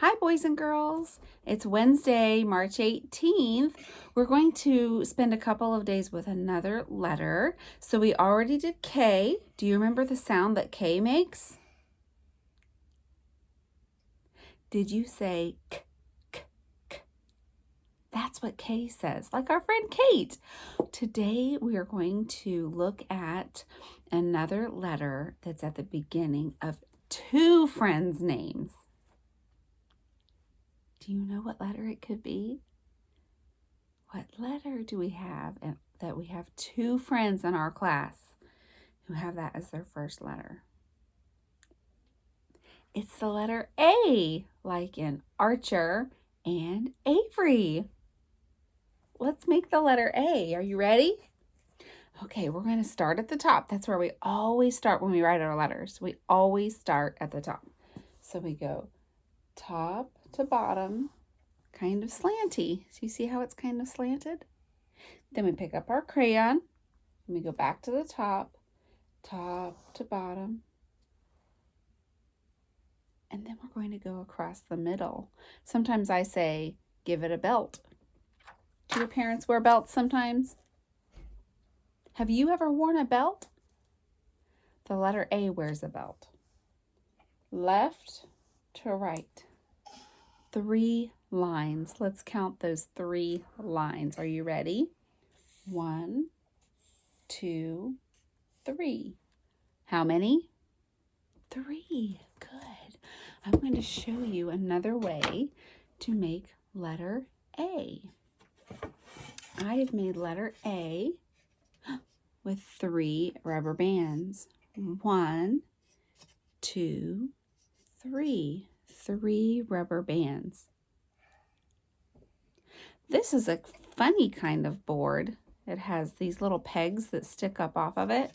Hi, boys and girls. It's Wednesday, March 18th. We're going to spend a couple of days with another letter. So we already did K. Do you remember the sound that K makes? Did you say k, k, k? That's what K says, like our friend Kate. Today we are going to look at another letter that's at the beginning of two friends' names. Do you know what letter it could be? What letter do we have that we have two friends in our class who have that as their first letter? It's the letter A, like in Archer and Avery. Let's make the letter A. Are you ready? Okay, we're going to start at the top. That's where we always start when we write our letters. We always start at the top. So we go top to bottom, kind of slanty. So you see how it's kind of slanted? Then we pick up our crayon and we go back to the top to bottom. And then we're going to go across the middle. Sometimes I say, give it a belt. Do your parents wear belts sometimes? Have you ever worn a belt? The letter A wears a belt. Left to right. 3 lines. Let's count those 3 lines. Are you ready? 1, 2, 3. How many? 3. Good. I'm going to show you another way to make letter A. I have made letter A with 3 rubber bands. 1, 2, 3. 3 rubber bands. This is a funny kind of board. It has these little pegs that stick up off of it.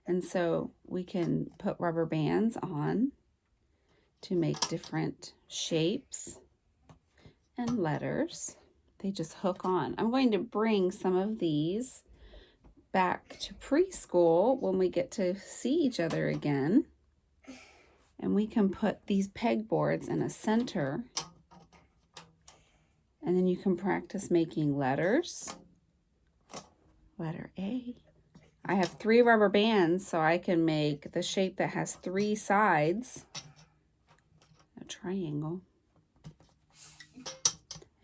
And so we can put rubber bands on to make different shapes and letters. They just hook on. I'm going to bring some of these back to preschool when we get to see each other again. And we can put these pegboards in a center. And then you can practice making letters. Letter A. I have 3 rubber bands, so I can make the shape that has 3 sides. A triangle.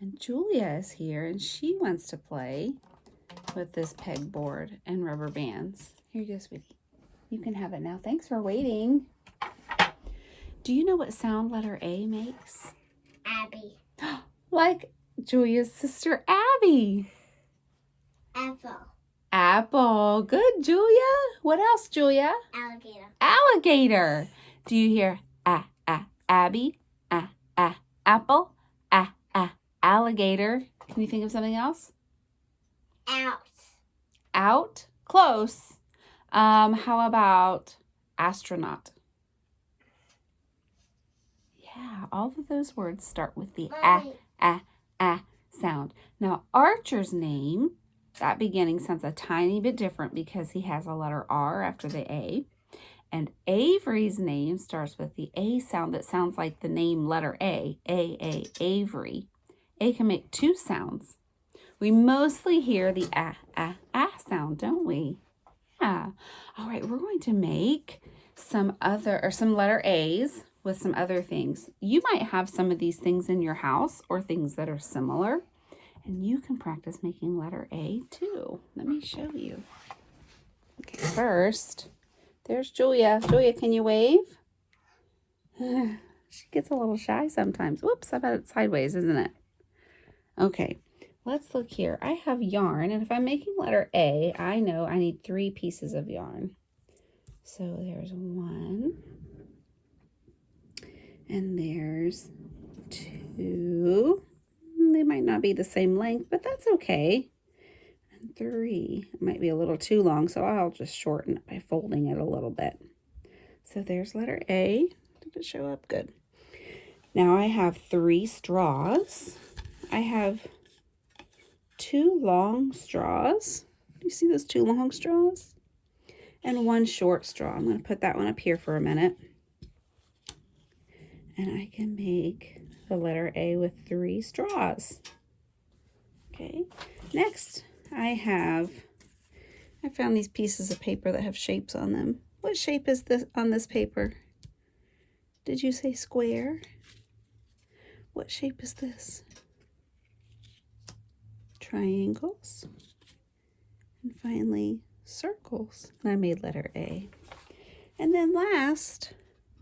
And Julia is here, and she wants to play with this pegboard and rubber bands. Here you go, sweetie. You can have it now. Thanks for waiting. Do you know what sound letter A makes? Abby. Like Julia's sister, Abby. Apple. Apple. Good, Julia. What else, Julia? Alligator. Alligator. Do you hear Abby? Apple? Alligator. Can you think of something else? Out. Out? Close. How about astronaut? Yeah, all of those words start with the sound. Now, Archer's name, that beginning sounds a tiny bit different because he has a letter R after the A. And Avery's name starts with the A sound that sounds like the name letter A, Avery. A can make 2 sounds. We mostly hear the sound, don't we? Yeah. All right, we're going to make some letter A's with some other things. You might have some of these things in your house or things that are similar, and you can practice making letter A too. Let me show you. Okay, first, there's Julia. Julia, can you wave? She gets a little shy sometimes. Whoops, I bet it's sideways, isn't it? Okay, let's look here. I have yarn, and if I'm making letter A, I know I need 3 pieces of yarn. So there's 1, and there's 2. They might not be the same length, but that's okay. And 3. It might be a little too long, so I'll just shorten it by folding it a little bit. So there's letter A. Did it show up? Good. Now I have 3 straws. I have 2 long straws. Do you see those 2 long straws? And 1 short straw. I'm going to put that one up here for a minute. And I can make the letter A with 3 straws. Okay, next I found these pieces of paper that have shapes on them. What shape is this on this paper? Did you say square? What shape is this? Triangles. And finally, circles. And I made letter A. And then last,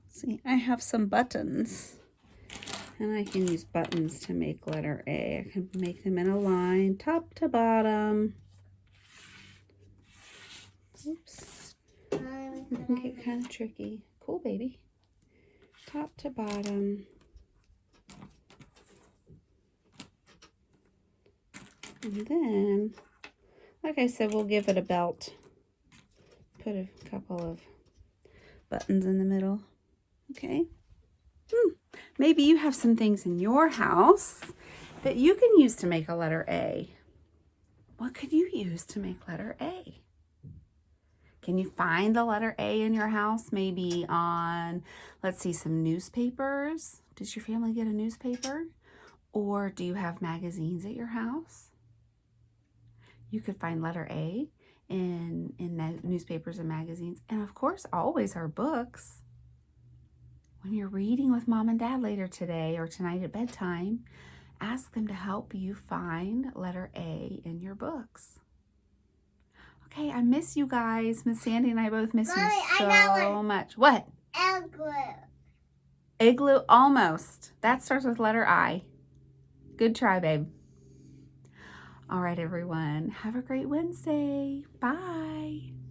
let's see, I have some buttons. And I can use buttons to make letter A. I can make them in a line, top to bottom. Oops. It can get kind of tricky. Cool, baby. Top to bottom. And then, like I said, we'll give it a belt. Put a couple of buttons in the middle. Okay. Maybe you have some things in your house that you can use to make a letter A. What could you use to make letter A? Can you find the letter A in your house? Maybe on, let's see, some newspapers. Does your family get a newspaper? Or do you have magazines at your house? You could find letter A in newspapers and magazines. And of course, always our books. When you're reading with Mom and Dad later today or tonight at bedtime, ask them to help you find letter A in your books. Okay, I miss you guys. Miss Sandy and I both miss Mommy, you I got so much. What? Igloo. Igloo, almost. That starts with letter I. Good try, babe. All right, everyone. Have a great Wednesday. Bye.